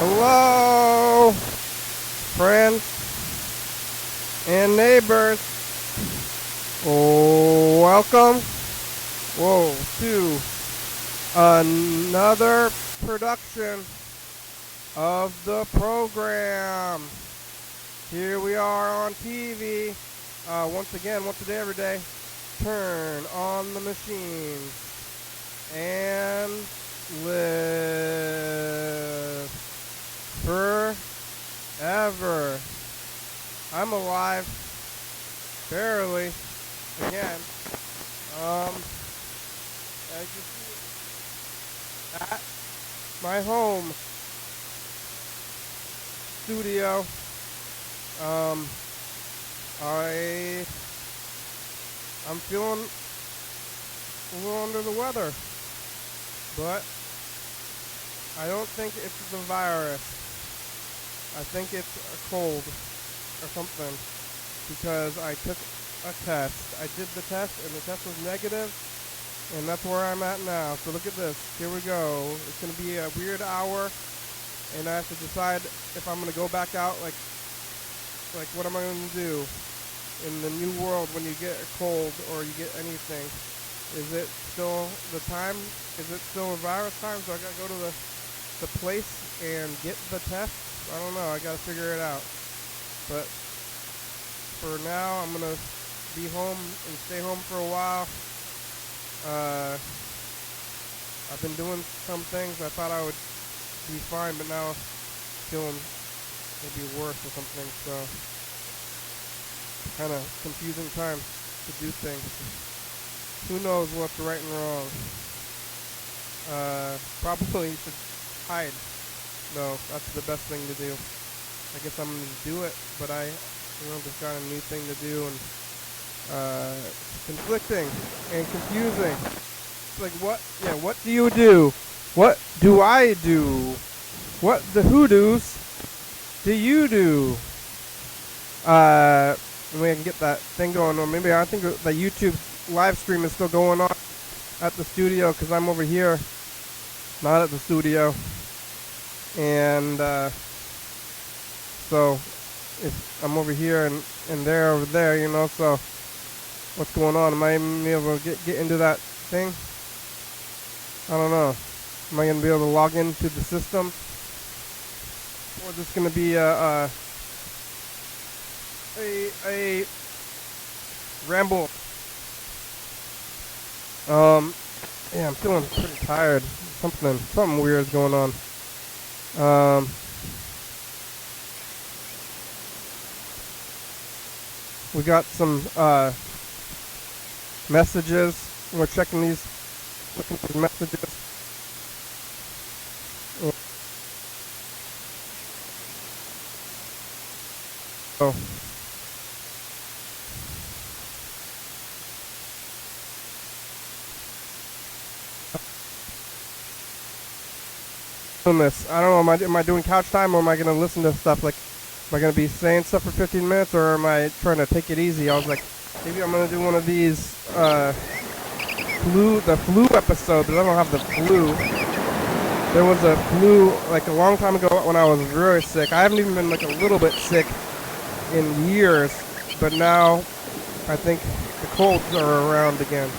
Hello, friends and neighbors. Oh, welcome. Whoa, to another production of the program. Here we are on TV. Once again, once a day, every day. Turn on the machines and live forever. I'm alive, barely. Again, as you see at my home studio, I'm feeling a little under the weather, but I don't think it's the virus. I think it's a cold or something, because I took a test. I did the test, and the test was negative, and that's where I'm at now. So look at this. Here we go. It's going to be a weird hour, and I have to decide if I'm going to go back out, like what am I going to do in the new world when you get a cold or you get anything. Is it still the time? Is it still a virus time? So I got to go to the place and get the test? I don't know. I got to figure it out. But for now, I'm going to be home and stay home for a while. I've been doing some things. I thought I would be fine, but now I'm feeling maybe worse or something. So kind of confusing time to do things. Who knows what's right and wrong? Probably should hide. No, that's the best thing to do. I guess I'm going to do it, but I just got a new thing to do, and conflicting and confusing. It's like, what do you do? What do I do? What the hoodoos do you do? Maybe I can get that thing going on. Maybe I think the YouTube live stream is still going on at the studio, because I'm over here, not at the studio. And so if I'm over here and they're over there, so what's going on? Am I even able to get into that thing? I don't know. Am I going to be able to log into the system? Or is this going to be a ramble? Yeah, I'm feeling pretty tired. Something weird is going on. We got some messages. We're looking for messages. Oh. This. I don't know, am I doing couch time, or am I going to listen to stuff? Like, am I going to be saying stuff for 15 minutes, or am I trying to take it easy? I was like, maybe I'm going to do one of these the flu episode, but I don't have the flu. There was a flu like a long time ago when I was really sick. I haven't even been like a little bit sick in years, but now I think the colds are around again.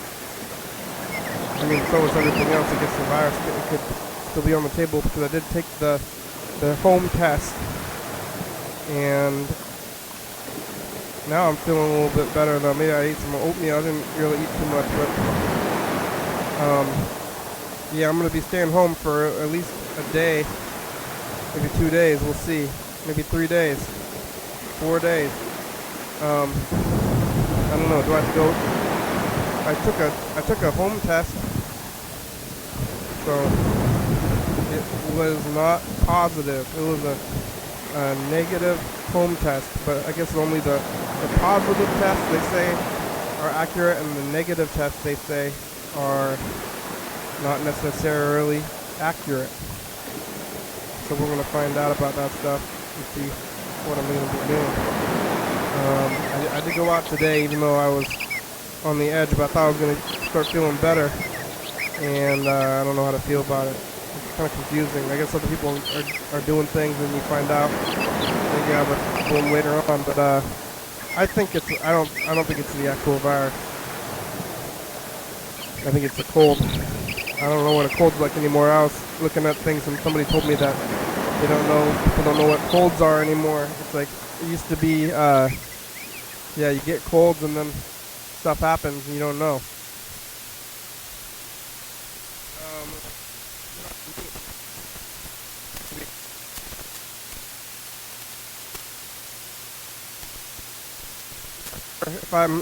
I mean, so is everything else. I guess the virus could still be on the table, because I did take the home test, and now I'm feeling a little bit better. Though maybe I ate some oatmeal. I didn't really eat too much, but yeah, I'm gonna be staying home for at least a day, maybe 2 days. We'll see. Maybe 3 days, 4 days. I don't know. Do I have to go? I took a home test, so it was not positive. It was a negative home test, but I guess only the positive tests, they say, are accurate, and the negative tests, they say, are not necessarily accurate. So we're going to find out about that stuff and see what I'm going to be doing. I did go out today, even though I was on the edge, but I thought I was going to start feeling better. and I don't know how to feel about it. It's kind of confusing. I guess other people are doing things, and you find out maybe I have a problem later on. But I think it's I don't think it's the actual virus. I think it's a cold. I don't know what a cold's like anymore. I was looking at things and somebody told me that people don't know what colds are anymore. It's like it used to be, yeah, you get colds and then stuff happens and you don't know. If I'm,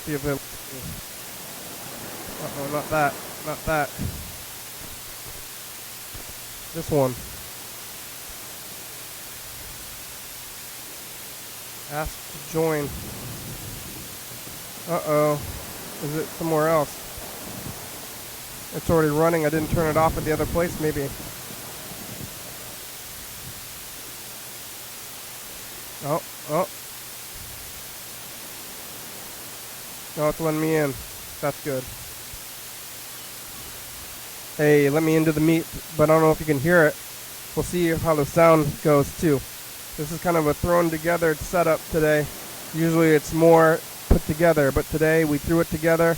see if it, uh-oh, not that. This one. Ask to join. Uh-oh. Is it somewhere else? It's already running. I didn't turn it off at the other place, maybe. Oh. No, it's letting me in. That's good. Hey, let me into the meet, but I don't know if you can hear it. We'll see how the sound goes too. This is kind of a thrown together setup today. Usually it's more put together, but today we threw it together,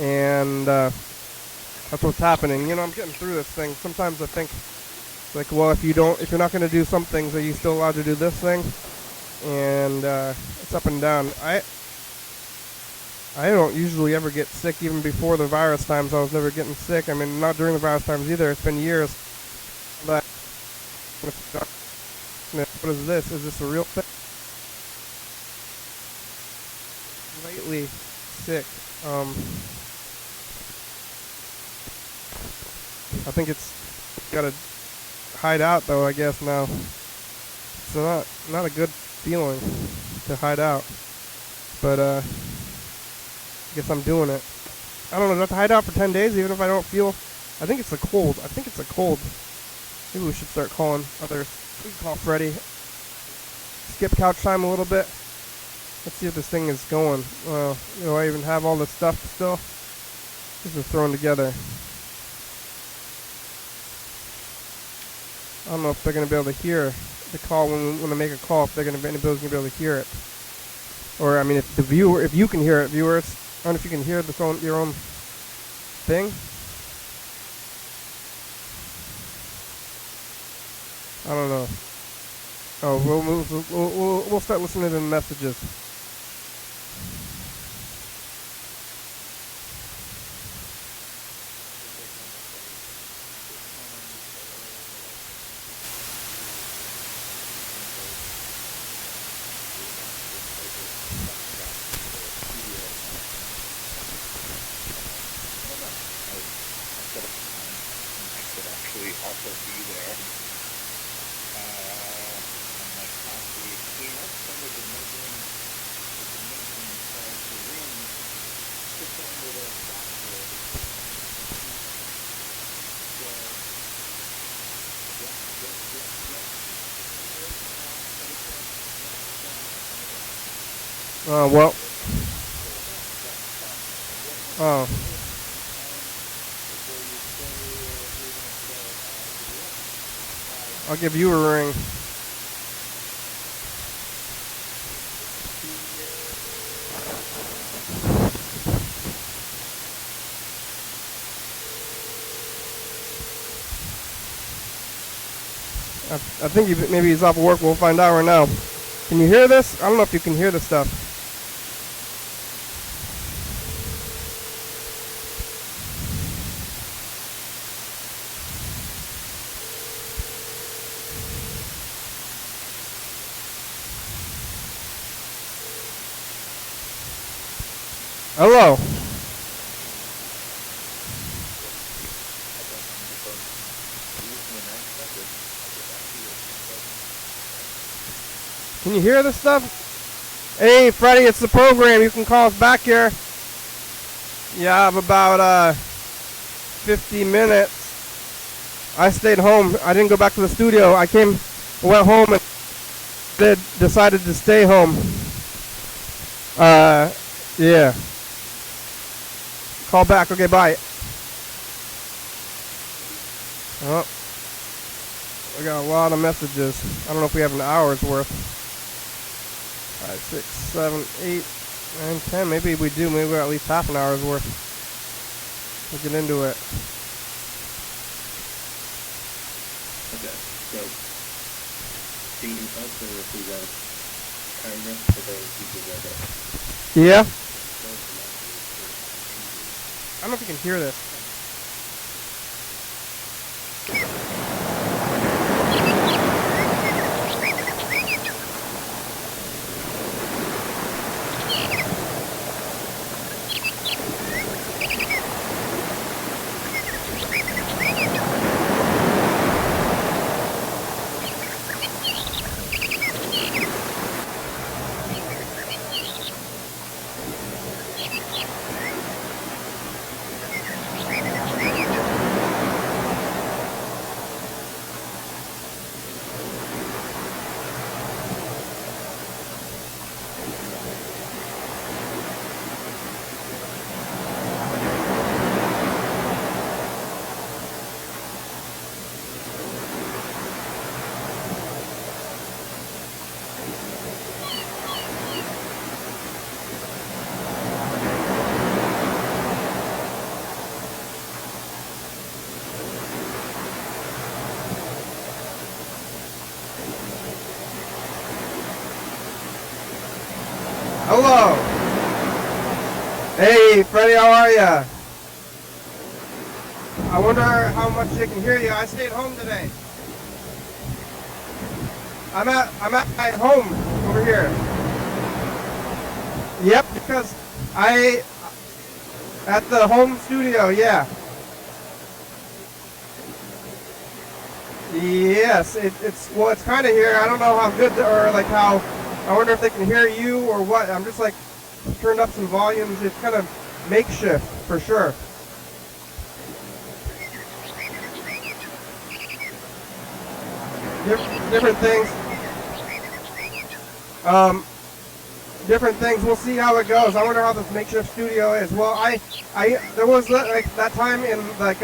and that's what's happening. You know, I'm getting through this thing. Sometimes I think, like, well, if you're not going to do some things, are you still allowed to do this thing? And it's up and down. I don't usually ever get sick. Even before the virus times, I was never getting sick. I mean, not during the virus times either. It's been years. But what is this? Is this a real thing? Lately sick. I think it's got to hide out though. I guess now. So not a good feeling to hide out. But I guess I'm doing it. I don't know. Do I have to hide out for 10 days even if I don't feel? I think it's a cold. Maybe we should start calling others. We can call Freddie. Skip couch time a little bit. Let's see if this thing is going. Do I even have all this stuff still? This is thrown together. I don't know if they're going to be able to hear the call when I make a call. If anybody's going to be able to hear it. Or I mean, if you can hear it, viewers. I don't know if you can hear your own thing. I don't know. Oh, we'll start listening to the messages. Well. Oh. I'll give you a ring. I think maybe he's off of work. We'll find out right now. Can you hear this? I don't know if you can hear this stuff. Hello. Can you hear this stuff? Hey, Freddie, it's the program. You can call us back here. Yeah, I have about 50 minutes. I stayed home. I didn't go back to the studio. I went home and decided to stay home. Yeah. Call back. Okay, bye. Oh, we got a lot of messages. I don't know if we have an hour's worth. 5, 6, 7, 8, 9, 10. Maybe we do. Maybe we got at least half an hour's worth. We'll get into it. Okay, so can you also represent Congress today? Yeah. I don't know if you can hear this. Hello. Hey, Freddie, how are ya? I wonder how much they can hear you. I stayed home today. I'm at home over here. Yep, because at the home studio, yeah. Yes, it's kind of here. I don't know how good or like how. I wonder if they can hear you or what. I'm just like turned up some volumes. It's kind of makeshift for sure. Different things. Different things. We'll see how it goes. I wonder how this makeshift studio is. Well, there was like that time in like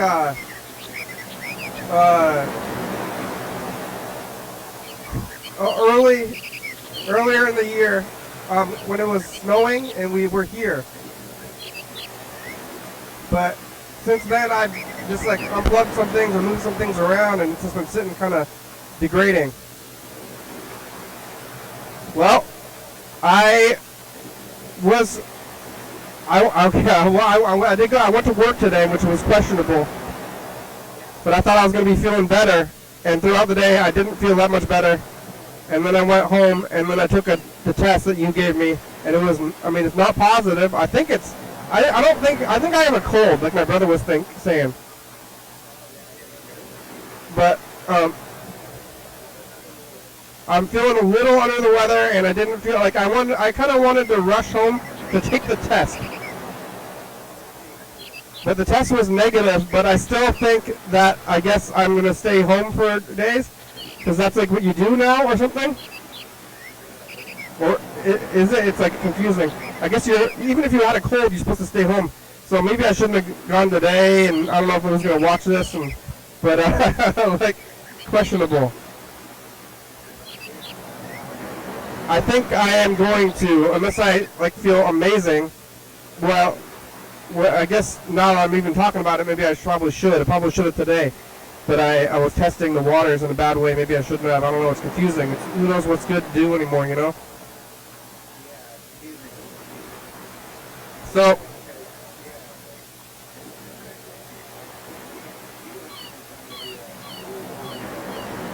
earlier in the year when it was snowing and we were here. But since then I've just like unplugged some things and moved some things around, and it's just been sitting kind of degrading. Well, I went to work today, which was questionable, but I thought I was going to be feeling better, and throughout the day I didn't feel that much better. And then I went home, and then I took the test that you gave me, and it was, I mean, it's not positive. I think it's, I think I have a cold, like my brother was saying. But I'm feeling a little under the weather, and I didn't feel like I kind of wanted to rush home to take the test. But the test was negative, but I still think that I guess I'm going to stay home for days. Because that's like what you do now or something? Or is it? It's like confusing. I guess even if you had a cold, you're supposed to stay home. So maybe I shouldn't have gone today, and I don't know if I was going to watch this, but like, questionable. I think I am going to, unless I like feel amazing. Well, I guess now I'm even talking about it, maybe I probably should. I probably should have today. But I was testing the waters in a bad way. Maybe I shouldn't have. I don't know. It's confusing. Who knows what's good to do anymore, you know? So,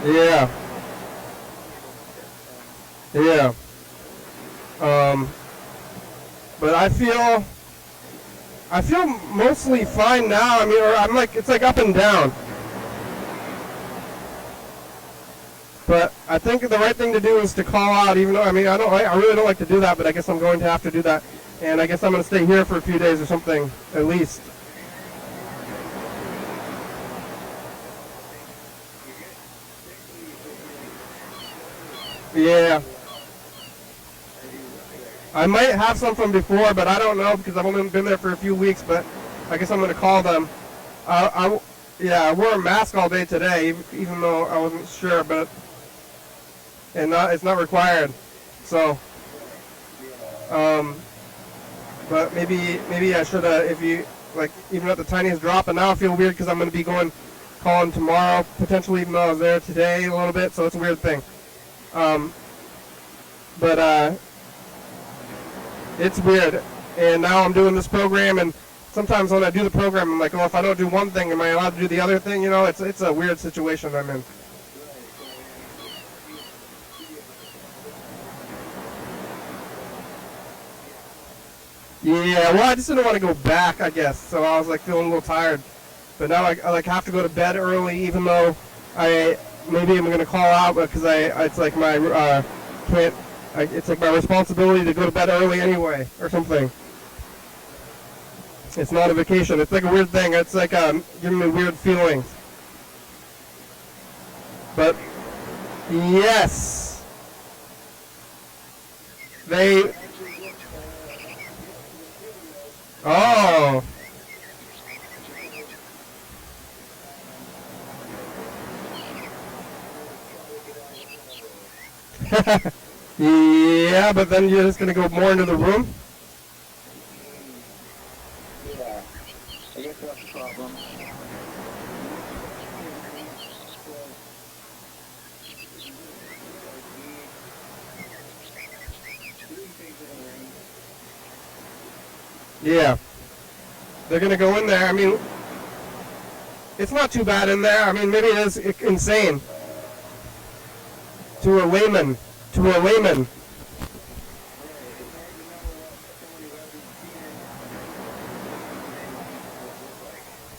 yeah. Yeah. But I feel mostly fine now. I mean, or I'm like, it's like up and down. But I think the right thing to do is to call out, even though, I mean, I really don't like to do that, but I guess I'm going to have to do that. And I guess I'm going to stay here for a few days or something, at least. Yeah. I might have some from before, but I don't know because I've only been there for a few weeks. But I guess I'm going to call them. Yeah, I wore a mask all day today, even though I wasn't sure, but it's not required. So, but maybe I should if you like even at the tiniest drop. And now I feel weird because I'm going to be calling tomorrow potentially, even though I was there today a little bit. So it's a weird thing. But it's weird. And now I'm doing this program, and sometimes when I do the program, I'm like, oh, if I don't do one thing, am I allowed to do the other thing? You know, it's a weird situation I'm in. Yeah, well, I just didn't want to go back, I guess. So I was like feeling a little tired. But now I like have to go to bed early, even though maybe I'm gonna call out because it's like my it's like my responsibility to go to bed early anyway or something. It's not a vacation. It's like a weird thing. It's like giving me weird feelings. But yes, they. Oh. Yeah, but then you're just gonna go more into the room. Yeah, I guess that's the problem. Yeah, they're gonna go in there. I mean, it's not too bad in there. I mean, maybe it is insane to a layman.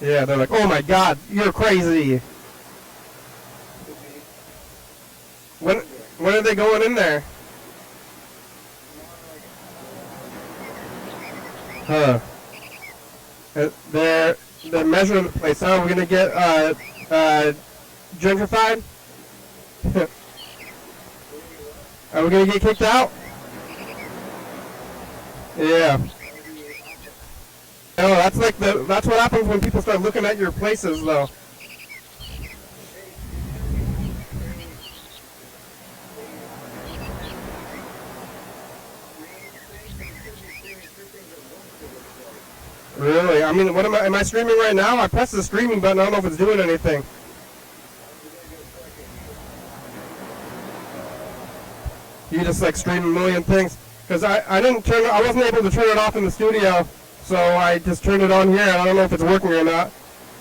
Yeah, they're like, oh my God, you're crazy. When are they going in there? Huh. They're measuring the place. Huh? We're gonna get gentrified. Are we gonna get kicked out? Yeah. No, that's that's what happens when people start looking at your places, though. Really? I mean, what am I streaming right now? I pressed the streaming button. I don't know if it's doing anything. You just like stream a million things. Because I wasn't able to turn it off in the studio, so I just turned it on here. I don't know if it's working or not.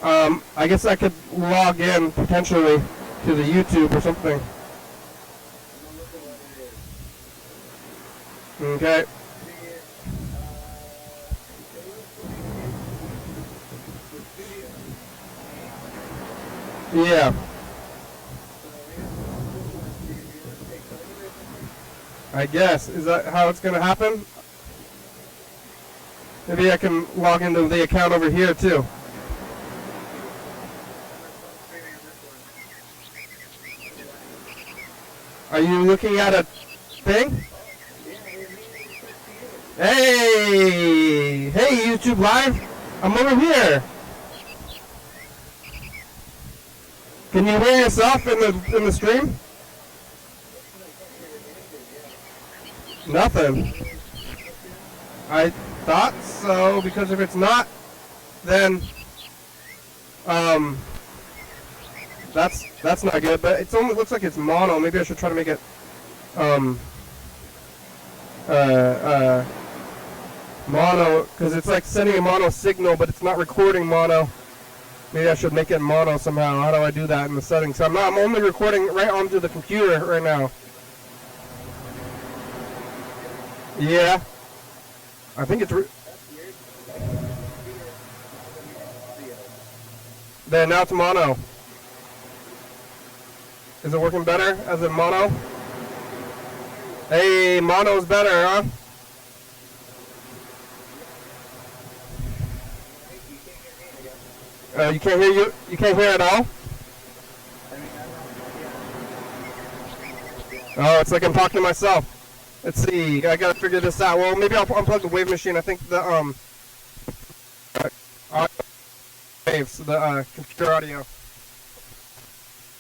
I guess I could log in potentially to the YouTube or something. Okay. Yeah. I guess. Is that how it's going to happen? Maybe I can log into the account over here too. Are you looking at a thing? Hey! Hey, YouTube Live! I'm over here! Can you hear yourself in the stream? Nothing. I thought so, because if it's not, then that's not good. But it only looks like it's mono. Maybe I should try to make it mono, because it's like sending a mono signal, but it's not recording mono. Maybe I should make it mono somehow. How do I do that in the settings? So I'm only recording right onto the computer right now. Yeah. I think it's... There, now it's mono. Is it working better as a mono? Hey, mono's better, huh? You can't hear you can't hear at all? Oh, it's like I'm talking to myself. Let's see, I gotta figure this out. Well, maybe I'll unplug the wave machine. I think the Waves, the computer audio.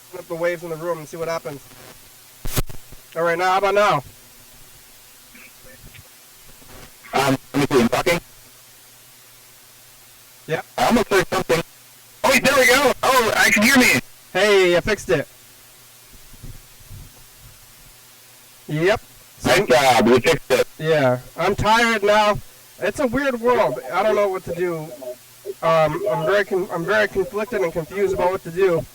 Open up the waves in the room and see what happens. All right, now how about now? Let me see, I'm talking. Yeah. I almost heard something. Oh, wait, there we go. Oh, I can hear me. Hey, I fixed it. Yep. Nice job. You fixed it. Yeah, I'm tired now. It's a weird world. I don't know what to do. I'm very conflicted and confused about what to do.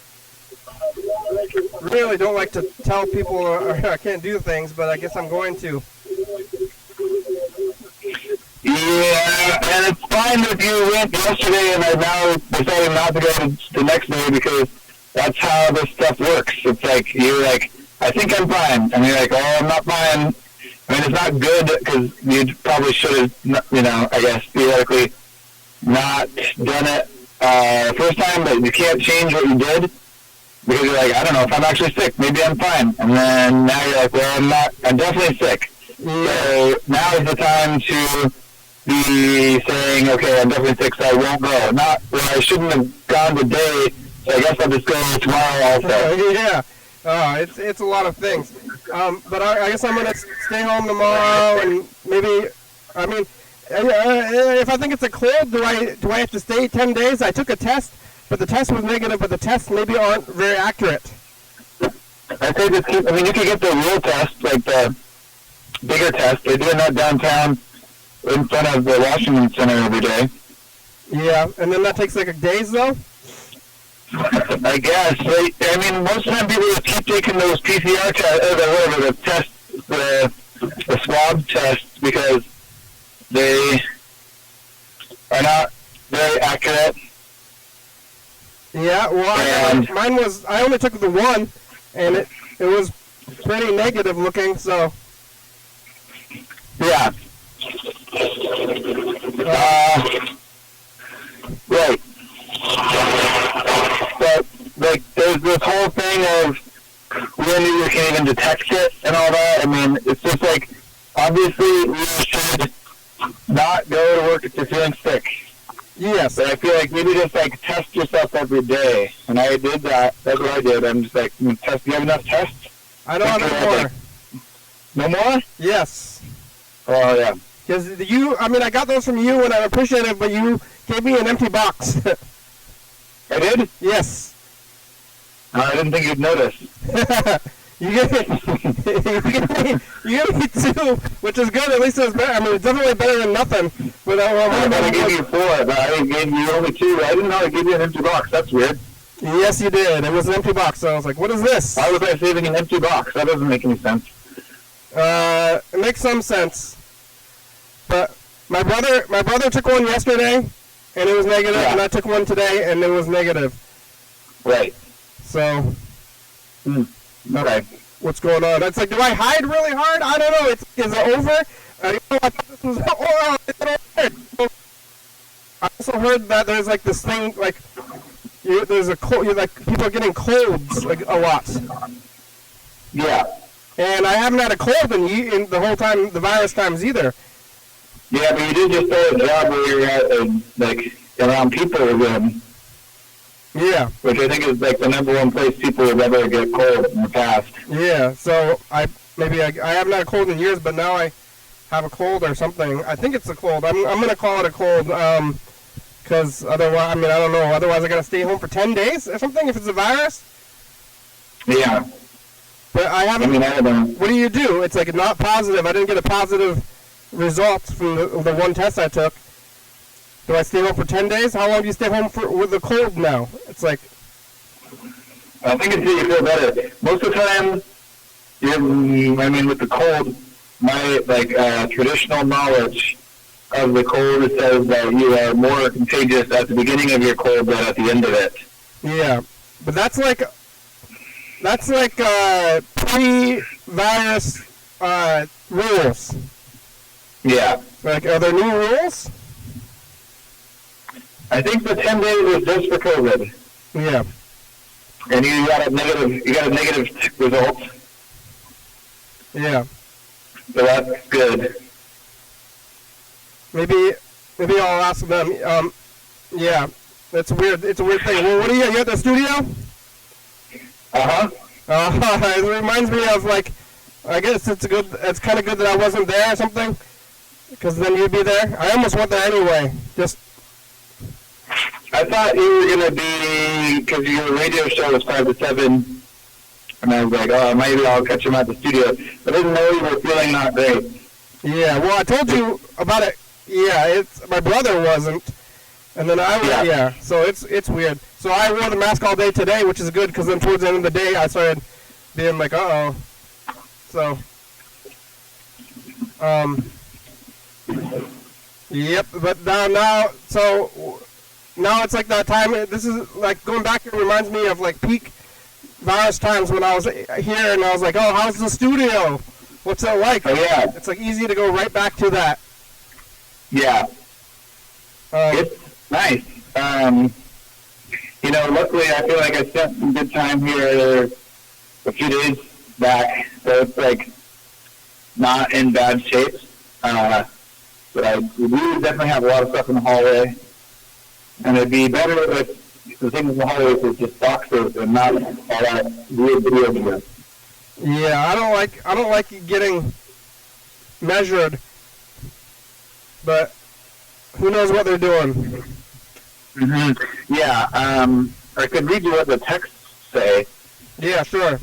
Really don't like to tell people I can't do things, but I guess I'm going to. Yeah, and it's fine if you went yesterday and are now deciding not to go the next day because that's how this stuff works. It's like, you're like, I think I'm fine. And you're like, oh, I'm not fine. I mean, it's not good because you probably should have, I guess, theoretically not done it first time, but you can't change what you did because you're like, I don't know if I'm actually sick. Maybe I'm fine. And then now you're like, well, I'm definitely sick. So now is the time to be saying, okay, I'm definitely sick, so I won't go. Not, well, I shouldn't have gone today, so I guess I'll just go tomorrow also. Yeah. It's a lot of things. But I guess I'm going to stay home tomorrow and maybe, I mean, if I think it's a cold, do I have to stay 10 days? I took a test, but the test was negative, but the tests maybe aren't very accurate. I say just keep, you could get the real test, like the bigger test. They're doing that downtown in front of the Washington Center every day. Yeah, and then that takes like days though? I guess. Most of the time people just keep taking those PCR tests, the swab tests, because they are not very accurate. Yeah, well, mine was, I only took the one, and it was pretty negative looking, so. Yeah. Right. But, there's this whole thing of when you can even detect it and all that. It's just like, obviously, you should not go to work if you're feeling sick. Yes. But I feel like maybe just, test yourself every day. And I did that. That's what I did. I'm just like, test. Do you have enough tests? I don't have more. No more? Yes. Oh, yeah. Because I got those from you, and I appreciate it, but you gave me an empty box. I did? Yes. I didn't think you'd notice. you gave me two, which is good. At least it was better. It's definitely better than nothing. But I gave you four, but I gave you only two. I didn't know I gave you an empty box. That's weird. Yes, you did. It was an empty box, so I was like, what is this? Why was I saving an empty box? That doesn't make any sense. It makes some sense. But my brother took one yesterday, and it was negative, and I took one today, and it was negative. Right. So, okay. What's going on? It's like, do I hide really hard? I don't know. Is it over? I thought this was over. I also heard that there's this thing, there's a cold, people are getting colds, a lot. Yeah. And I haven't had a cold in the whole time, the virus times either. Yeah, but you did just start a job where you're at, around people again. Yeah. Which I think is the number one place people would ever get cold in the past. Yeah, so I haven't had a cold in years, but now I have a cold or something. I think it's a cold. I'm going to call it a cold, because otherwise, I don't know. Otherwise, I got to stay home for 10 days or something if it's a virus. Yeah. But I haven't. I don't know. What do you do? It's not positive. I didn't get a positive result from the one test I took. Do I stay home for 10 days? How long do you stay home with the cold now? It's I think until you feel better. Most of the time, with the cold, my traditional knowledge of the cold says that you are more contagious at the beginning of your cold than at the end of it. Yeah, but that's pre-virus rules. Yeah. Are there new rules? I think the 10 days was just for COVID. Yeah. And you got a negative result. Yeah. So that's good. Maybe I'll ask them. Yeah, it's weird. It's a weird thing. Well, what are you at the studio? Uh-huh. It reminds me of, like, I guess it's kind of good that I wasn't there or something, because then you'd be there. I almost went there anyway. I thought you were going to be, because your radio show was 5 to 7, and I was like, oh, maybe I'll catch him at the studio. I didn't know you were feeling not great. Yeah, well, I told you about it. Yeah, my brother wasn't, and then I was, yeah. So it's weird. So I wore the mask all day today, which is good, because then towards the end of the day, I started being like, uh-oh. So, yep, but now it's like that time. This is like going back. It reminds me of like peak virus times when I was here, and I was like, "Oh, how's the studio? What's it like?" Oh yeah, it's like easy to go right back to that. Yeah, it's nice. Luckily I feel like I spent some good time here a few days back, so it's like not in bad shape. But we definitely have a lot of stuff in the hallway. And it'd be better if the things in the hallways is just boxes and not all that weird video gear. Yeah, I don't like getting measured, but who knows what they're doing? Mm-hmm. Yeah, I could read you what the texts say. Yeah, sure.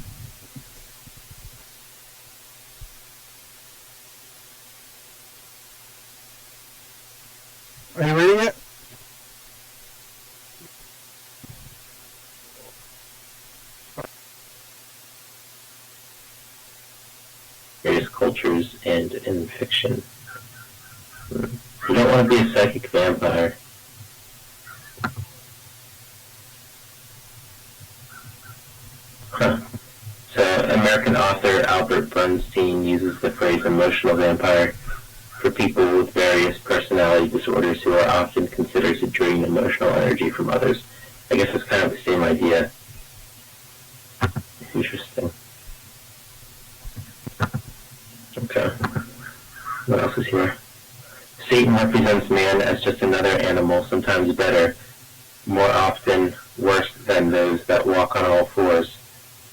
Are you reading it? Various cultures and in fiction. You don't want to be a psychic vampire. Huh. So, American author Albert Bernstein uses the phrase emotional vampire for people with various personality disorders who are often considered to drain emotional energy from others. I guess it's kind of the same idea. Interesting. Okay. What else is here? Satan represents man as just another animal, sometimes better, more often worse than those that walk on all fours,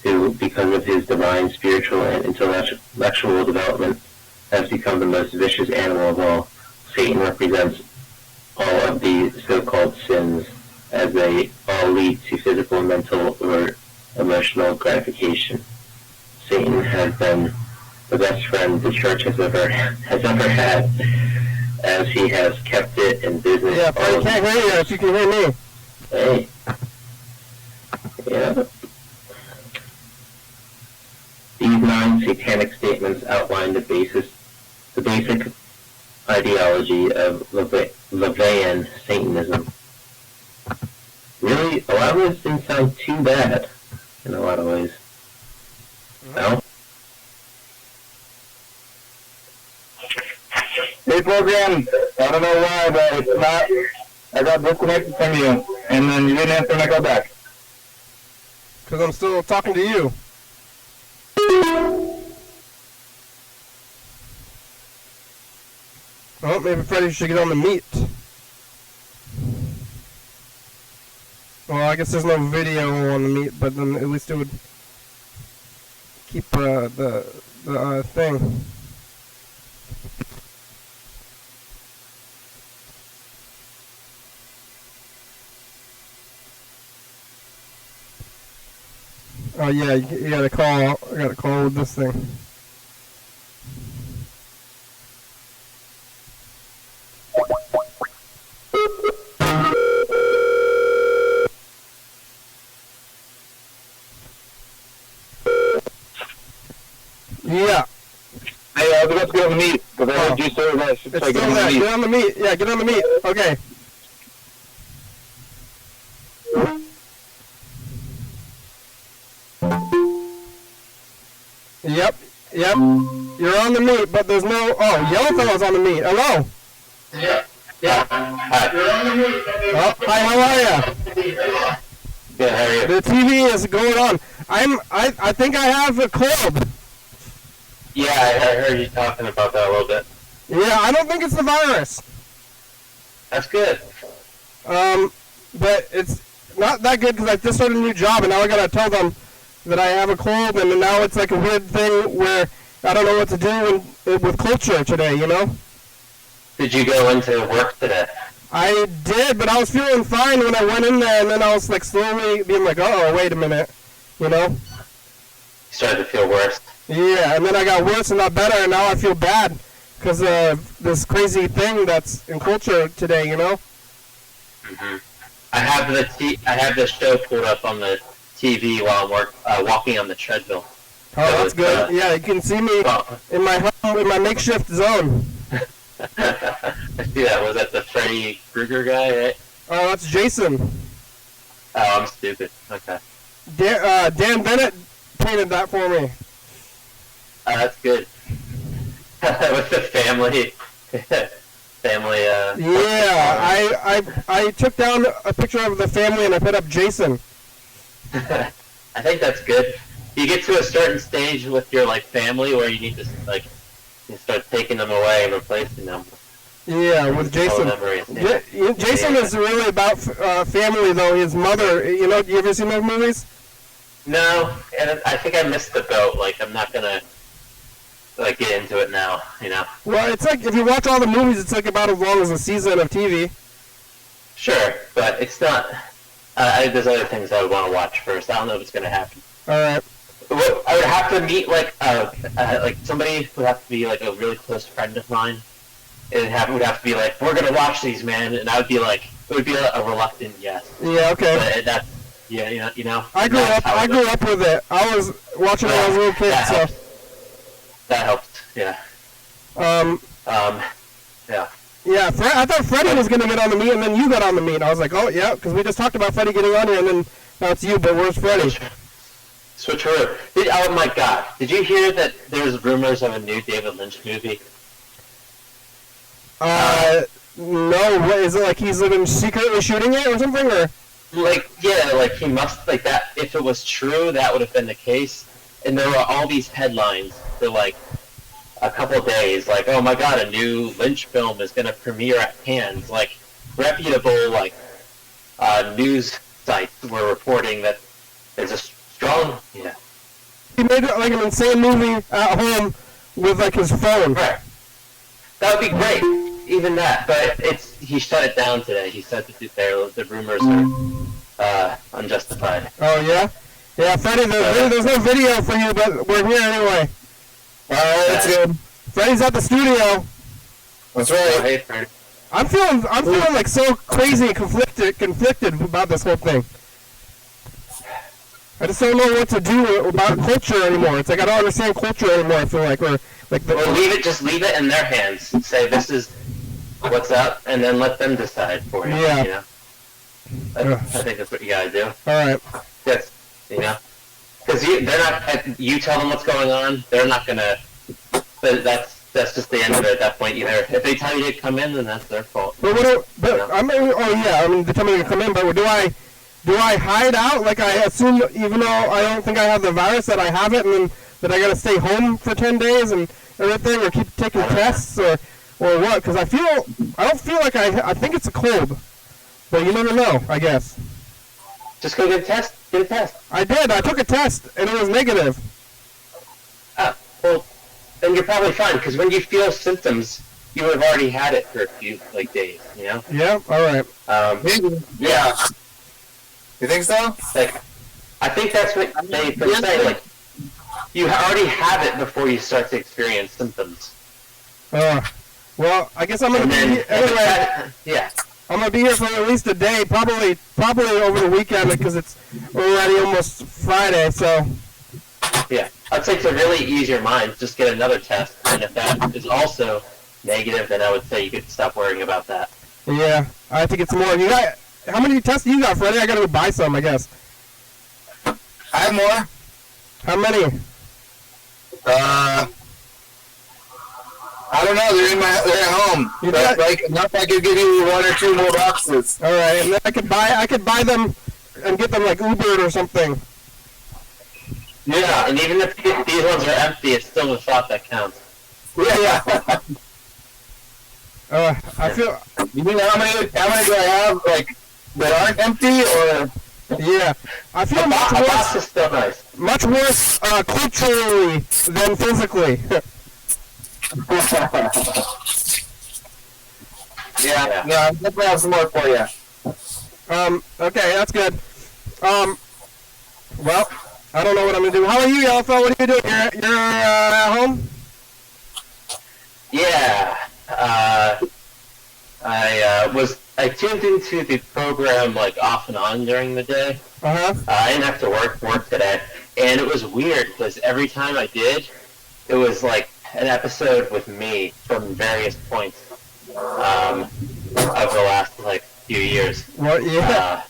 who, because of his divine, spiritual, and intellectual development, has become the most vicious animal of all. Satan represents all of the so-called sins, as they all lead to physical, mental, or emotional gratification. Satan has been the best friend the church has ever had, as he has kept it in business. Yeah, but I can't hear you if you can hear me. Hey. Yeah. These 9 satanic statements outline the basic ideology of LaVeyan Satanism. Really, a lot of this didn't sound too bad in a lot of ways. No? Hey, program, I don't know why, but it's not. I got disconnected from you, and then you didn't answer when I got back. Because I'm still talking to you. Oh, maybe Freddie should get on the meat. Well, I guess there's no video on the meat, but then at least it would keep the thing. Oh yeah, you gotta call. I gotta call with this thing. Yeah. Hey, I was about to get on the meat, because I heard you say that I should It's get still on the there. meat. Get on the meat. Yeah, get on the meat. Okay. Yep. You're on the meat, but there's no. Oh, yellow fellow's on the meat. Hello. Yeah. Hi. You're on the meat. Oh, hi. How are you? Good, how are you? The TV is going on. I think I have a cold. Yeah, I heard you talking about that a little bit. Yeah, I don't think it's the virus. That's good. But it's not that good because I just started a new job and now I gotta tell them that I have a cold, and now it's like a weird thing where I don't know what to do with culture today, you know? Did you go into work today? I did, but I was feeling fine when I went in there, and then I was like slowly being like, oh, wait a minute, you know? You started to feel worse. Yeah, and then I got worse and not better, and now I feel bad because of this crazy thing that's in culture today, you know? Mm-hmm. I have the show pulled up on the TV while I'm walking on the treadmill. Oh, that's good. Yeah, you can see me in my home, in my makeshift zone. I see that. Was that the Freddy Krueger guy, right? Oh, that's Jason. Oh, I'm stupid. Okay. Dan Bennett painted that for me. Oh, that's good. With the family. Yeah, I took down a picture of the family and I put up Jason. I think that's good. You get to a certain stage with your family where you need to you start taking them away and replacing them. Yeah, with Jason. Jason is really about family, though. His mother, you ever seen those movies? No, and I think I missed the boat. I'm not gonna get into it now. Well, it's like if you watch all the movies, it's about as long as a season of TV. Sure, but it's not. There's other things I would want to watch first. I don't know if it's gonna happen. All right. I would have to meet somebody would have to be a really close friend of mine. It would have to be we're gonna watch these, man, and I would be it would be a reluctant yes. Yeah. Okay. But that's you know. I grew up with it. I was watching it when I was a little kid. That helped. Yeah. Yeah. Yeah, I thought Freddie was gonna get on the meet, and then you got on the meet. I was like, oh yeah, because we just talked about Freddie getting on here, and then now it's you. But where's Freddie? Switcheroo. Oh my God! Did you hear that there's rumors of a new David Lynch movie? No. What is it? He's secretly shooting it or something, or? He must that. If it was true, that would have been the case. And there were all these headlines for a couple of days, oh my God, a new Lynch film is going to premiere at Cannes. Reputable news sites were reporting that there's a strong. Yeah. He made it an insane movie at home with his phone. Right. That would be great. Even that, but he shut it down today. He said that the rumors are unjustified. Oh yeah, yeah, Freddie. There's no video for you, but we're here anyway. That's good. Freddie's at the studio. That's right. Hey, Freddie. I'm feeling so crazy and conflicted about this whole thing. I just don't know what to do about culture anymore. It's I don't understand culture anymore. I feel Just leave it in their hands. Say this is what's up, and then let them decide for you. Yeah. I think that's what you gotta do. All right. Yes. Because they're not. You tell them what's going on. They're not gonna. But that's just the end of it at that point. Either if they tell you to come in, then that's their fault. But they tell me to come in. But do I hide out I assume, even though I don't think I have the virus, that I have it, and then that I gotta stay home for 10 days and everything, or keep taking tests, or what? Because I don't feel like I think it's a cold, but you never know, I guess. Just go get a test. Get a test. I did. I took a test, and it was negative. Well, then you're probably fine, because when you feel symptoms, you would have already had it for a few days. Yeah. All right. Yeah. You think so? I think that's what they say. You already have it before you start to experience symptoms. Well, I guess I'm gonna be here anyway. Yeah. I'm gonna be here for at least a day, probably over the weekend, because it's already almost Friday. So. Yeah, I'd say to really ease your mind, just get another test, and if that is also negative, then I would say you could stop worrying about that. Yeah, I have to get some more. How many tests do you got, Freddie? I gotta go buy some, I guess. I have more. How many? I don't know. They're at home. Enough I could give you 1 or 2 more boxes. All right, and then I could buy them and get them Ubered or something. Yeah, and even if these ones are empty, it's still the thought that counts. Yeah. I feel You mean how many do I have, like, that aren't empty, or? Yeah, I feel A box is still nice. much worse culturally than physically. Yeah, no, I'm definitely have some more for you. Okay, that's good. Well, I don't know what I'm gonna do. How are you, Yellowfell? What are you doing? You're at home? Yeah. I tuned into the program like off and on during the day. Uh-huh. I didn't have to work today, and it was weird because every time I did, it was like an episode with me from various points of the last like few years. Well, yeah.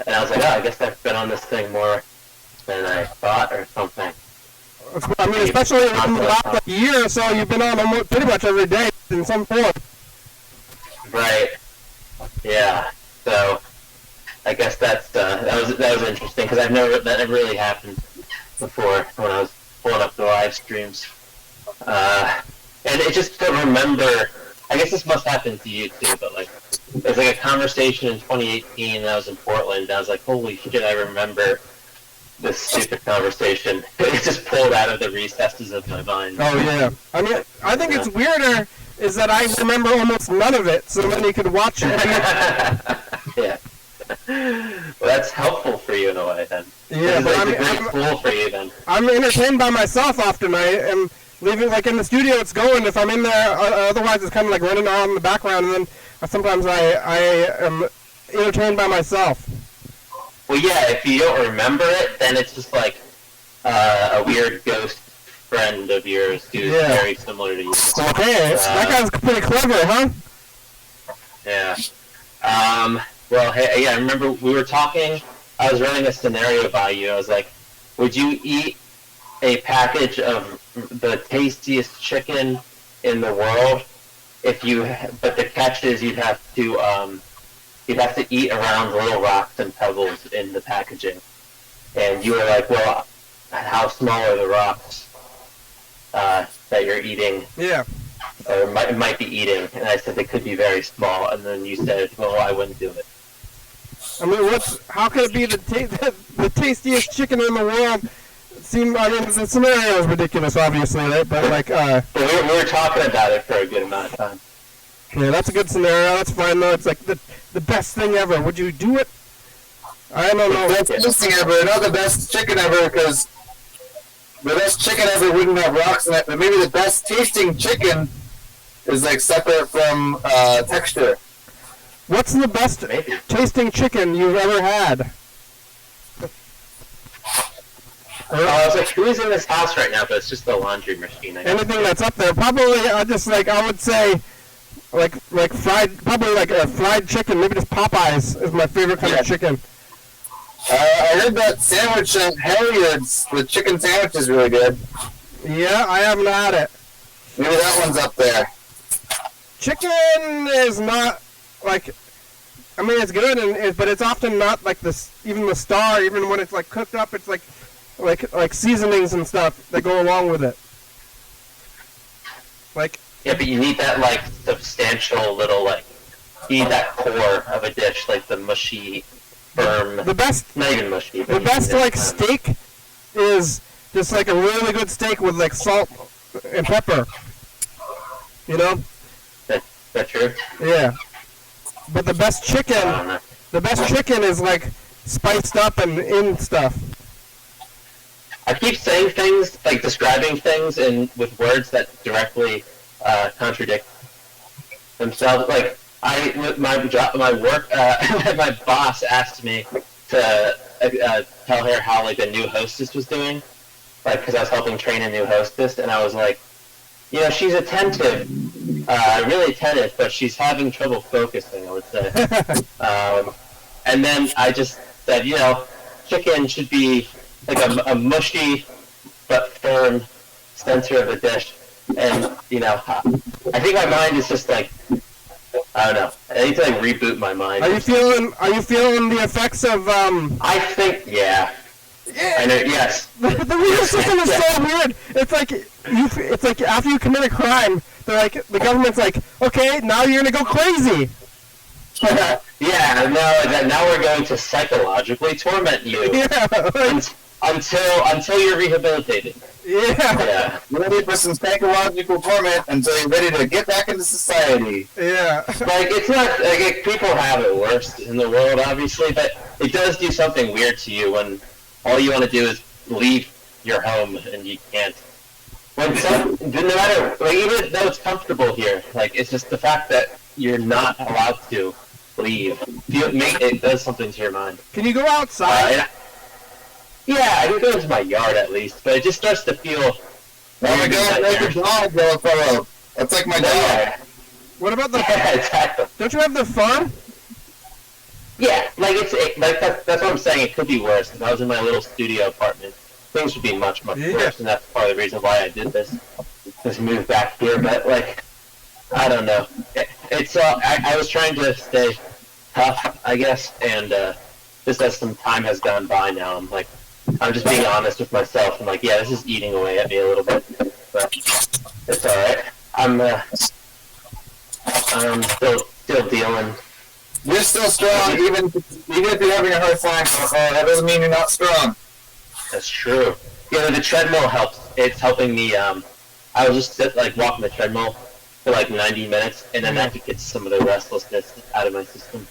And I was like, oh, I guess I've been on this thing more than I thought or something. I mean, especially in the last like, year or so, you've been on almost pretty much every day in some form. Right. Yeah. So I guess that was interesting because that never really happened before when I was pulling up the live streams. And it just to remember. I guess this must happen to you too, but like there's like a conversation in 2018 and I was in Portland and I was like, holy shit, I remember this stupid conversation. It just pulled out of the recesses of my mind. Oh yeah. I mean, I think it's weirder is that I remember almost none of it, so then you could watch it. Yeah. Well, that's helpful for you in a way then. Yeah, but it's a great tool for you then. I'm entertained by myself often. I am leaving, like in the studio, it's going. If I'm in there, otherwise it's kind of like running on in the background, and then sometimes I am entertained by myself. Well, yeah, if you don't remember it, then it's just like a weird ghost friend of yours who's very similar to you. Okay, that guy's pretty clever, huh? Yeah. Well, hey, yeah, I remember we were talking. I was running a scenario by you. I was like, would you eat a package of the tastiest chicken in the world but the catch is you'd have to eat around little rocks and pebbles in the packaging. And you were like, well, how small are the rocks that you're eating? Yeah. Or might be eating. And I said they could be very small. And then you said, well, I wouldn't do it. I mean, how could it be the tastiest chicken in the world? The scenario is ridiculous, obviously, right? But like, we were talking about it for a good amount of time. Yeah, that's a good scenario. That's fine, though. It's like the best thing ever. Would you do it? I don't know. The best thing ever, not the best chicken ever, because the best chicken ever wouldn't have rocks in it. But maybe the best tasting chicken is like separate from texture. What's the best tasting chicken you've ever had? I was like, who's in this house right now? But it's just the laundry machine. Anything that's up there. Probably, I would say, like fried chicken. Maybe just Popeyes is my favorite kind of chicken. I heard that sandwich at Harriet's, the chicken sandwich is really good. Yeah, I haven't had it. Maybe that one's up there. Chicken is not, like, I mean, it's good, but it's often not, like, even the star, even when it's, like, cooked up, it's, like seasonings and stuff that go along with it. Like... Yeah, but you need that, like, substantial little, like, you need that core of a dish, like the mushy, firm... The best... Not even mushy, the best, like, steak is just, like, a really good steak with, like, salt and pepper. You know? That true? Yeah. But the best chicken is, like, spiced up and in stuff. I keep saying things, like describing things with words that directly contradict themselves. Like, my work, my boss asked me to tell her how, like, a new hostess was doing, like, because I was helping train a new hostess, and I was like, you know, she's attentive, really attentive, but she's having trouble focusing, I would say. And then I just said, you know, chicken should be like a mushy but firm center of a dish. And, you know, I think my mind is just like, I don't know. I need to, like, reboot my mind. Are you feeling the effects of, I think, yeah. I know, yes. The real system is so weird. It's like after you commit a crime, they're like, the government's like, okay, now you're gonna go crazy. Yeah, no, now we're going to psychologically torment you Yeah, like, until you're rehabilitated. yeah, Yeah. You're ready for some psychological torment until you're ready to get back into society. yeah. Like, it's not, like, people have it worse in the world, obviously, but it does do something weird to you when all you want to do is leave your home and you can't. When no matter, like, even though it's comfortable here, like, it's just the fact that you're not allowed to leave. It does something to your mind. Can you go outside? Yeah, I can go into my yard at least, but it just starts to feel. Oh my God, like a dog, little fellow. That's like my dog. Yeah, What about the? yeah, exactly. Don't you have the farm? Yeah, like that's what I'm saying. It could be worse. If I was in my little studio apartment, things would be much Yeah. worse, and that's part of the reason why I did this. Just move back here, but like, I don't know. It's I was trying to stay tough, I guess, and just as some time has gone by now, I'm just being honest with myself. I'm like, yeah, this is eating away at me a little bit, but it's all right. I'm still dealing. You're still strong, even if you're having a hard time. That doesn't mean you're not strong. That's true. Yeah, the treadmill helps. It's helping me. I was just walking the treadmill for like 90 minutes, and then that gets some of the restlessness out of my system.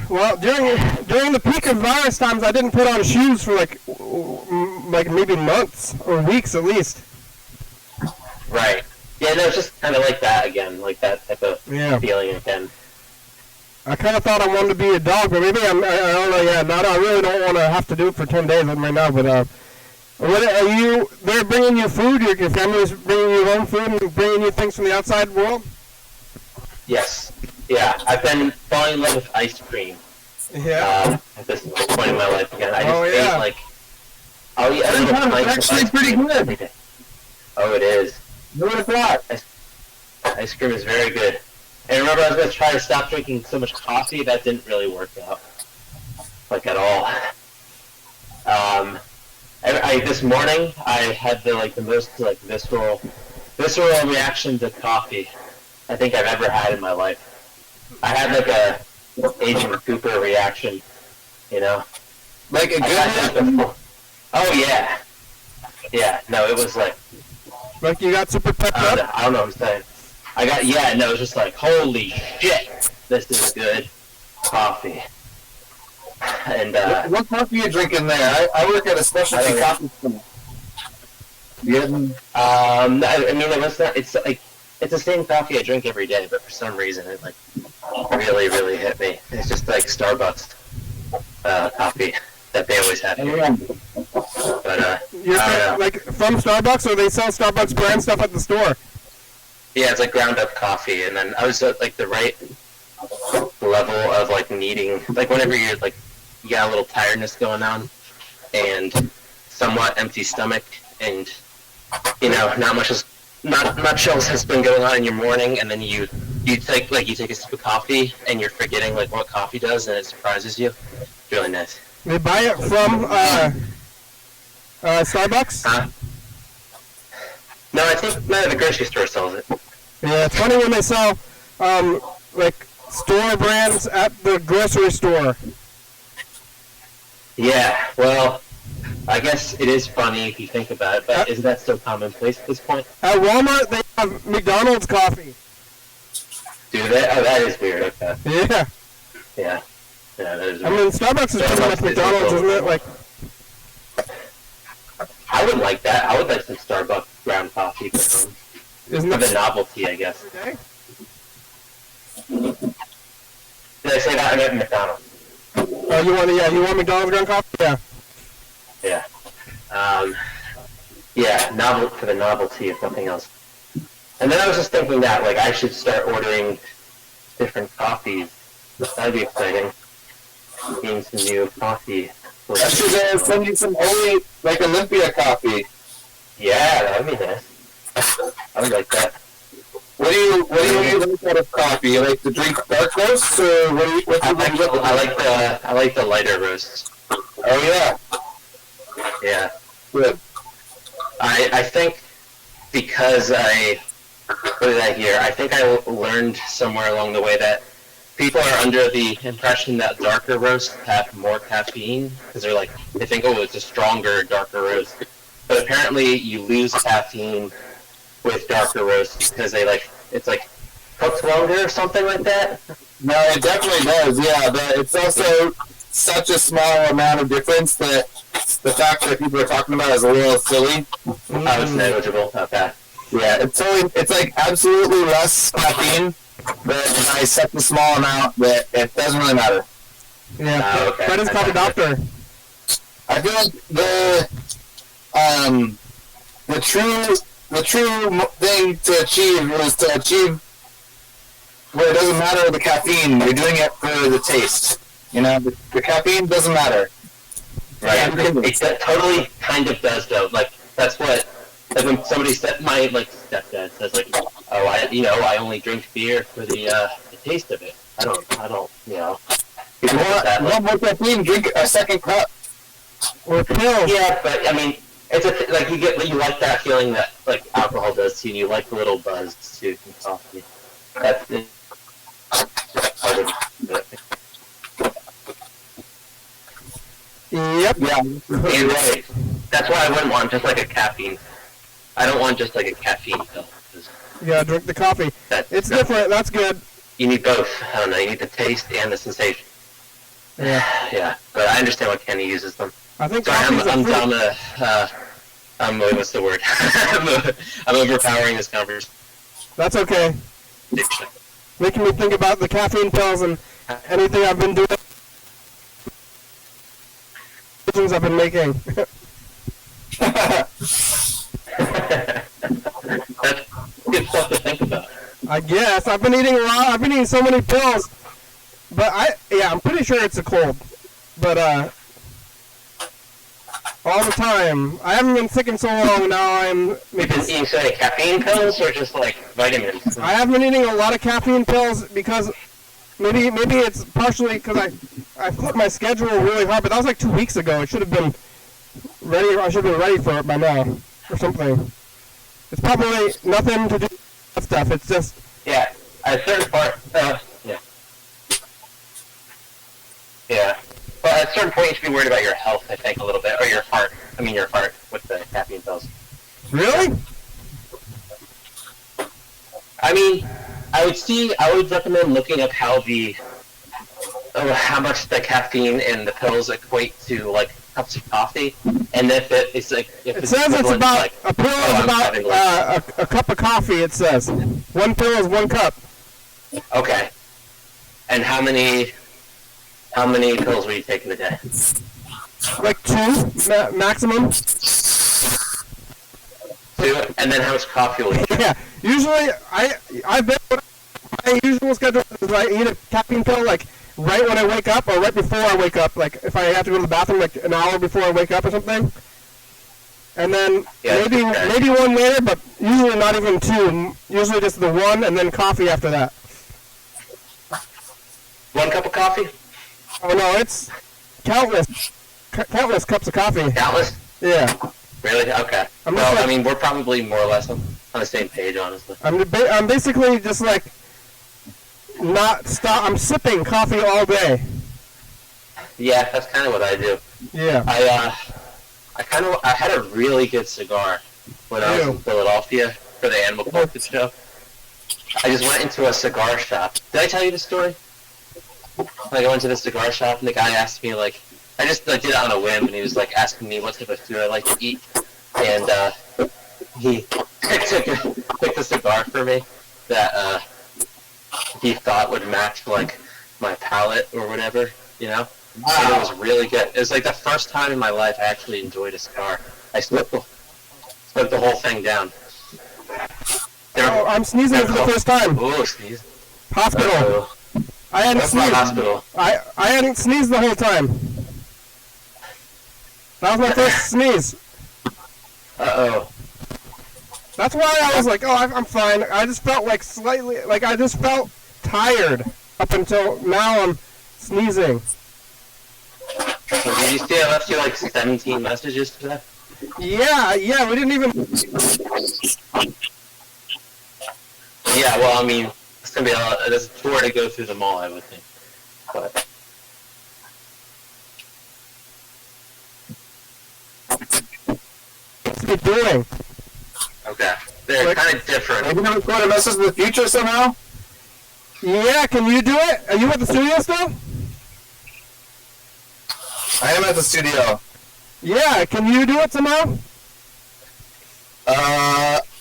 Well, during the peak of virus times, I didn't put on shoes for like maybe months or weeks at least. Right. Yeah, no, it's just kind of like that again, like that type of feeling again. I kind of thought I wanted to be a dog, but maybe I don't know. Yeah, I really don't want to have to do it for 10 days right now. But what are you? They're bringing you food. Your family's bringing you home food and bringing you things from the outside world. Yes. Yeah, I've been falling in love with ice cream. Yeah. At this point in my life again, I Oh, just yeah. ate I'll eat a little Sometimes pint it's of actually ice pretty cream good. every day. Oh, it is. Who would have thought? Ice cream is very good. And remember, I was going to try to stop drinking so much coffee. That didn't really work out, like, at all. This morning, I had the most visceral reaction to coffee I think I've ever had in my life. I had like a Agent Cooper reaction, you know. Like a good one? Oh yeah, yeah. No, it was like You got super pepped up. I don't know what I'm saying. It was just like, holy shit, this is good coffee. And what coffee are you drinking there? I work at a specialty coffee store. I mean, it's the same coffee I drink every day, but for some reason it really, really hit me. It's just like Starbucks coffee that they always have here. But You're from Starbucks, or they sell Starbucks brand stuff at the store? yeah, it's like ground up coffee, and then I was at the right level of needing, whenever you're you got a little tiredness going on and somewhat empty stomach, and not much else has been going on in your morning, and then you take a sip of coffee and you're forgetting what coffee does, and it surprises you. It's really nice. They buy it from Starbucks? Huh? No, I think the grocery store sells it. Yeah, it's funny when they sell store brands at the grocery store. Yeah, well, I guess it is funny if you think about it, but isn't that so commonplace at this point? At Walmart, they have McDonald's coffee. Do they? Oh, that is weird. Okay. Yeah. Yeah. Yeah, that is I weird. mean, Starbucks is pretty much McDonald's, isn't it? I would like that. I would like some Starbucks ground coffee for Isn't the that novelty, I guess. every day? Did I say that? I meant McDonald's. Oh, you want McDonald's ground coffee? Yeah. Yeah. For the novelty, if nothing else. And then I was just thinking that, I should start ordering different coffees. That'd be exciting. Getting some new coffee. I should send you some Olympia coffee. Yeah, that'd be nice. I would like that. What do you like out of coffee? You like to drink dark roasts, or I like the lighter roasts. Oh yeah. Yeah. Good. I think because I think I learned somewhere along the way that people are under the impression that darker roasts have more caffeine because they think, oh, it's a stronger, darker roast. But apparently, you lose caffeine with darker roasts because it's cooks longer or something like that. No, it definitely does. Yeah, but it's also such a small amount of difference that the fact that people are talking about is a little silly. Oh, it's negligible. Okay. Yeah, it's like absolutely less caffeine, but I set the small amount that it doesn't really matter. Yeah. Okay. That is called a doctor. I feel like the true thing to achieve is to achieve where it doesn't matter the caffeine. You're doing it for the taste. You know, the caffeine doesn't matter. Right. It totally kind of does though. That's what. Like when somebody my stepdad says oh, I only drink beer for the taste of it. I don't If you want more caffeine, drink a second cup. Or pill. Yeah, but I mean, it's you like that feeling that alcohol does to you. You like the little buzz too from coffee. That's part of it. Yep. Yeah. And right. That's why I wouldn't want just a caffeine. I don't want just a caffeine pill. You gotta drink the coffee. It's different. That's good. You need both. I don't know. You need the taste and the sensation. Yeah. Yeah, but I understand why Kenny uses them. I think Sorry, coffee's I'm a fruit. down to, what's the word? I'm overpowering this conversation. That's okay. Making me think about the caffeine pills and anything I've been doing. Decisions I've been making. That's good stuff to think about. I guess I've been eating a lot. I've been eating so many pills, but I'm pretty sure it's a cold. But all the time. I haven't been sick in so long. Now I'm. You've been eating so many caffeine pills or just vitamins? I have been eating a lot of caffeine pills because maybe it's partially because I flipped my schedule really hard. But that was 2 weeks ago. It should have been ready. I should have been ready for it by now or something. It's probably nothing to do with that stuff. It's just Yeah, at a certain part. Yeah. But at a certain point, you should be worried about your health, I think, a little bit, or your heart. I mean, your heart with the caffeine pills. really. I mean, I would recommend looking up how much the caffeine in the pills equate to cups of coffee, and if it says it's about a pill is about having, a cup of coffee. It says one pill is 1 cup. Okay. And how many pills were you taking a day? 2 maximum. 2. And then how much coffee will you drink? Yeah. Usually, I've been my usual schedule is I eat a caffeine pill right when I wake up or right before I wake up. If I have to go to the bathroom an hour before I wake up or something. And then maybe one later, but usually not even 2. Usually just the 1 and then coffee after that. 1 cup of coffee? Oh no, it's countless cups of coffee. Countless? Yeah. Really? Okay. I mean, we're probably more or less on the same page, honestly. I'm basically just not stop. I'm sipping coffee all day. Yeah, that's kind of what I do. Yeah. I had a really good cigar when I was in Philadelphia for the Animal Collective show. I just went into a cigar shop. Did I tell you the story? I went to the cigar shop and the guy asked me I just did it on a whim, and he was asking me what type of food I like to eat, and he picked a cigar for me that he thought would match my palate or whatever, And it was really good. It was the first time in my life I actually enjoyed a cigar. I smoked the whole thing down. Oh, I'm sneezing for the first time. Oh, sneeze. Hospital. Uh-oh. I hadn't sneezed. Hospital. I hadn't sneezed the whole time. That was my first sneeze. Uh-oh. That's why I was I'm fine. I just felt slightly, I just felt tired up until now I'm sneezing. So did you see I left you 17 messages today? Yeah, we didn't even... Yeah, well, I mean, It's gonna be there's a tour to go through the mall, I would think. But What's he doing? okay, they're kind of different. Are you gonna record a message in the future somehow? Yeah, can you do it? Are you at the studio still? I am at the studio. Yeah, can you do it somehow?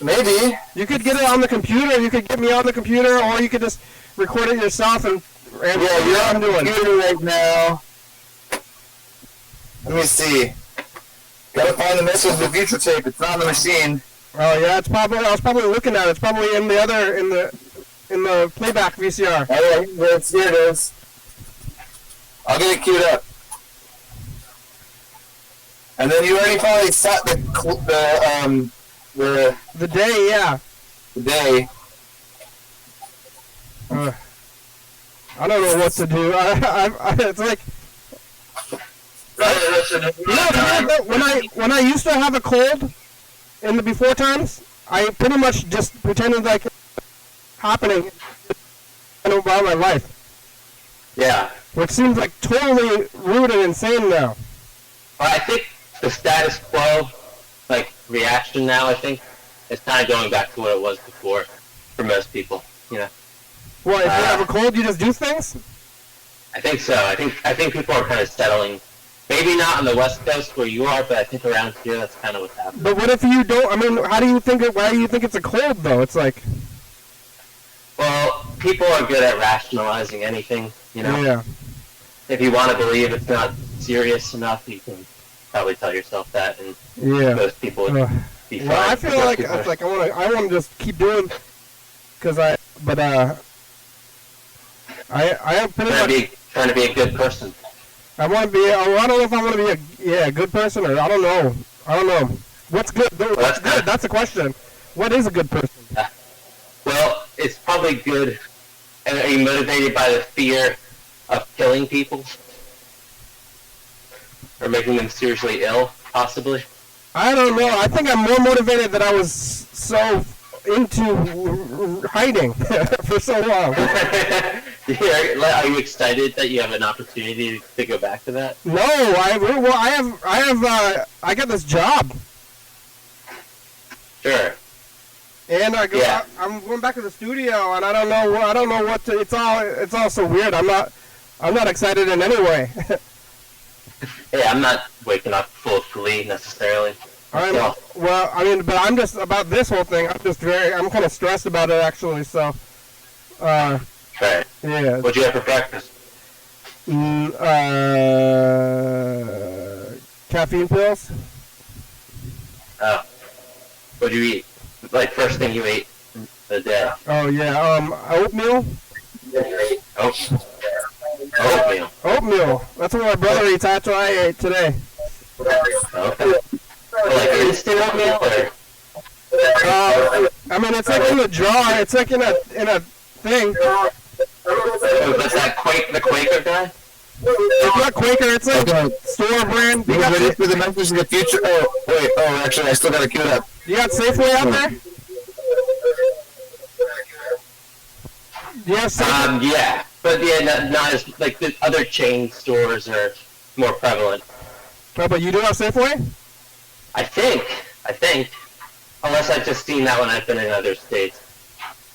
Maybe. You could get it on the computer, you could get me on the computer, or you could just record it yourself and Yeah, you're on the computer right now. Let me see. Gotta find the message in the future tape. It's not on the machine. Oh yeah, it's probably. I was probably looking at it. It's probably in the other in the playback VCR. Oh yeah, here it is. I'll get it queued up. And then you already probably set the day. Yeah. The day. I don't know what to do. It's like. You know, when I used to have a cold in the before times, I pretty much just pretended like it was happening about my life. Yeah. Which seems like totally rude and insane now. Well, I think the status quo, like, reaction now, I think, is kind of going back to what it was before for most people, you know? Well, if you have a cold, you just do things? I think so. I think people are kind of settling. Maybe not on the West Coast where you are, but I think around here that's kind of what's happening. But what if you don't? I mean, why do you think it's a cold, though? It's like... Well, people are good at rationalizing anything, you know? Yeah. If you want to believe it's not serious enough, you can probably tell yourself that, and most people would be fine. Well, I feel like it's like I want to just keep doing, because I am pretty much trying to be a good person. I want to be. I don't know if I want to be a good person, or I don't know. What's good? What's good? That's the question. What is a good person? Well, it's probably good. Are you motivated by the fear of killing people? Or making them seriously ill, possibly? I don't know. I think I'm more motivated that I was so into hiding for so long. Are you excited that you have an opportunity to go back to that? No, I got this job. Sure. And I'm going back to the studio, and I don't know what to. It's all so weird. I'm not excited in any way. Hey, I'm not waking up full of glee necessarily. Well, I mean, but I'm just about this whole thing. I'm kind of stressed about it actually. So. Right. Yeah. What'd you have for breakfast? Caffeine pills. Oh. What'd you eat? Like first thing you ate the day? Oh yeah. Oatmeal. Oatmeal. Oatmeal. That's what my brother eats. That's what I ate today. Okay. Like instant oatmeal, or? I mean, it's like in the jar. It's like in a thing. What's that? The Quaker guy? It's not Quaker. It's like store brand. You ready for the message in the future? Oh wait. Oh, actually, I still gotta queue it up. You got Safeway out there? Do you have Safeway? Yeah. But yeah, not as, like, the other chain stores are more prevalent. Oh, but you do have Safeway? I think. Unless I've just seen that when I've been in other states.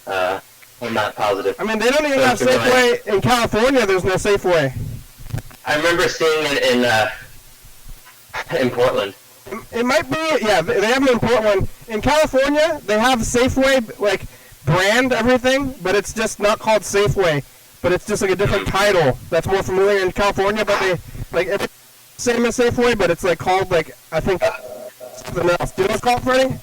I'm not positive. I mean, they don't even have Safeway in California. There's no Safeway. I remember seeing it in Portland. It might be, yeah, they have it in Portland. In California, they have Safeway, like, brand everything, but it's just not called Safeway. But it's just like a different title that's more familiar in California, but they, like, it's same as Safeway, but it's, like, called, like, I think, something else. Do you know what it's called, Freddie?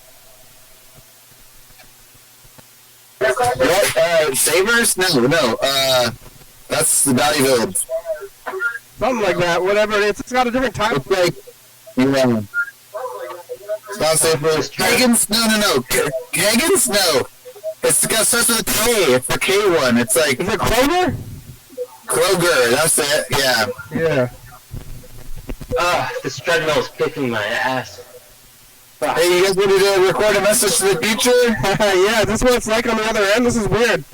What? Savers? No. That's the Valley Village. Something like that, whatever it is. It's got a different title. It's like, it's not Savers. Hagen's? No. Hagen's? No. It's got starts with a K. It's the K one. It's like... Is it Kroger? Kroger, that's it, yeah. Yeah. This treadmill is kicking my ass. Fuck. Hey, you guys ready to record a message to the future? Yeah, this is what it's like on the other end. This is weird.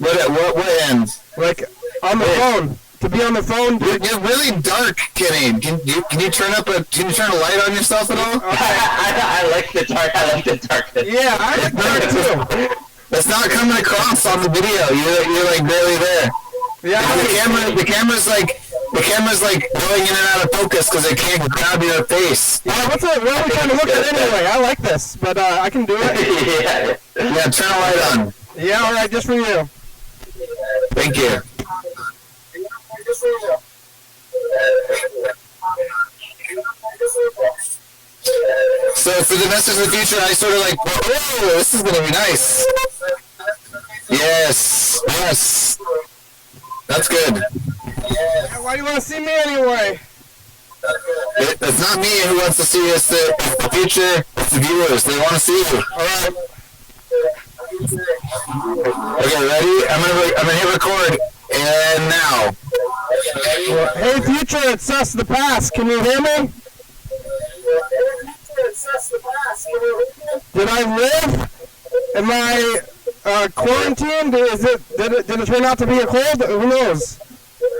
What end? Like on the phone. To be on the phone. You're really dark, Kenny. Can you turn a light on yourself at all? I like the dark. I like the darkness. Yeah, I like dark too. It's not coming across on the video. You're like barely there. Yeah, the camera's like going in and out of focus because it can't grab your face. Yeah, what are we trying to look at anyway? I like this, but I can do it. Yeah, turn a light on. Yeah, all right, just for you. Thank you. So for the Masters of the Future, I sort of like, oh, this is gonna be nice. Yes. That's good. Yeah, why do you want to see me anyway? It's not me who wants to see us. The future, it's the viewers. They want to see you. All right. Okay, ready? I'm gonna hit record, and now. Hey, future, it's us, the past. Can you hear me? Did I live? Am I quarantined? Did it turn out to be a cold? Who knows? What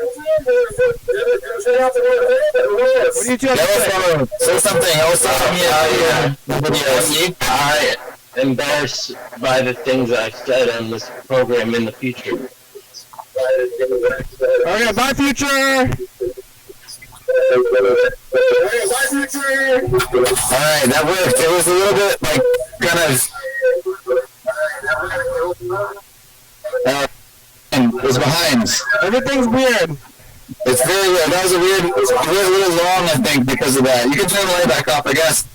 do you two have to say? Say something. I was talking I am embarrassed by the things I've said on this program in the future. Okay, bye, future. Alright, that worked. It was a little bit like and it was behind. Everything's weird. It's very weird. That was it's a little long, I think, because of that. You can turn the light back off, I guess.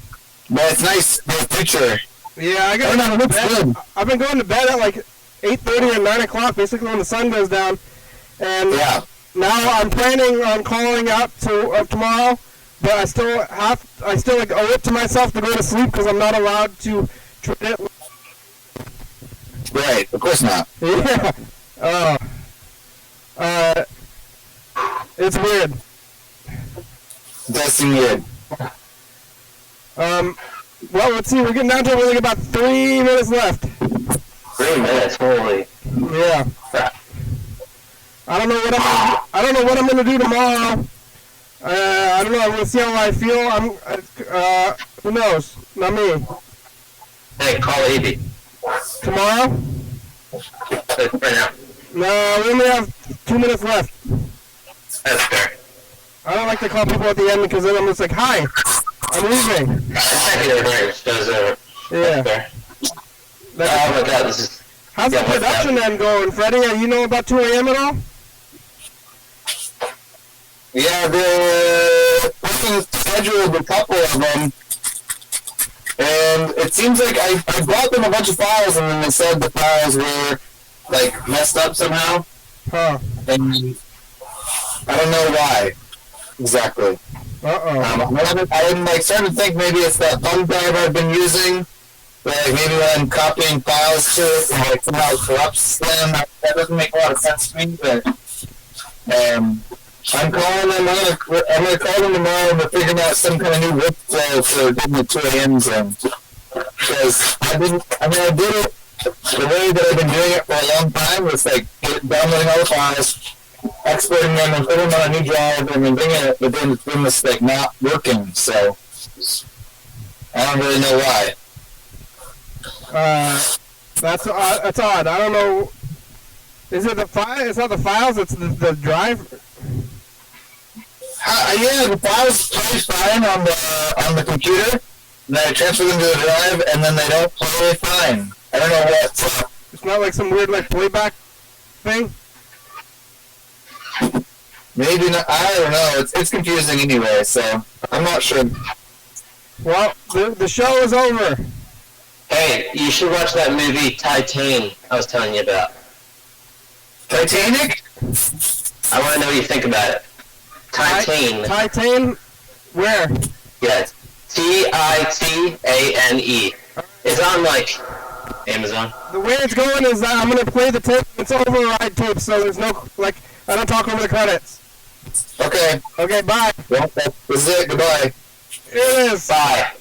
But it's nice for the future. Yeah, I got to go to bed. I've been going to bed at like 8:30 or 9 o'clock, basically when the sun goes down. And now I'm planning on calling out to tomorrow, but I still like owe it to myself to go to sleep because I'm not allowed to treat it. Right, of course not. Yeah. It's weird. It does seem weird. Well, let's see. We're getting down to it. We're like about 3 minutes left. 3 minutes, holy. Yeah. I don't know what I'm gonna do tomorrow. I don't know. I'm gonna see how I feel. Who knows? Not me. Hey, call Evie. Tomorrow? For now. No, we only have 2 minutes left. That's fair. I don't like to call people at the end because then I'm just like, hi, I'm leaving. Yeah. Fair. Oh my god, this is... How's the production end going, Freddie? You know about 2 a.m. at all? Yeah, they're scheduled a couple of them. And it seems like I brought them a bunch of files, and then they said the files were, like, messed up somehow. Huh. And I don't know why, exactly. I'm like starting to think maybe it's that thumb drive I've been using. Like maybe when I'm copying files to it, and like somehow it corrupts them. That doesn't make a lot of sense to me, but I'm calling them. I'm gonna call them tomorrow and we're figuring out some kind of new workflow for getting the 2 a.m. zone. Because I did it the way that I've been doing it for a long time. Was like downloading all the files, exporting them, and putting them on a new drive, and then bringing it. But then it's been this like not working. So I don't really know why. That's odd. I don't know. Is it the file? It's not the files. It's the drive. Yeah, the files play fine on the computer. Then I transfer them to the drive, and then they don't play fine. I don't know what. It's not like some weird like playback thing. Maybe not. I don't know. It's confusing anyway, so I'm not sure. Well, the show is over. Hey, you should watch that movie Titan I was telling you about. Titanic? I want to know what you think about it. Titan. Titan? Where? Yeah, Titane. It's on like Amazon. The way it's going is that I'm gonna play the tape. It's override tape, so there's no like I don't talk over the credits. Okay. Okay, bye. Well, this is it. Goodbye. It is. Bye.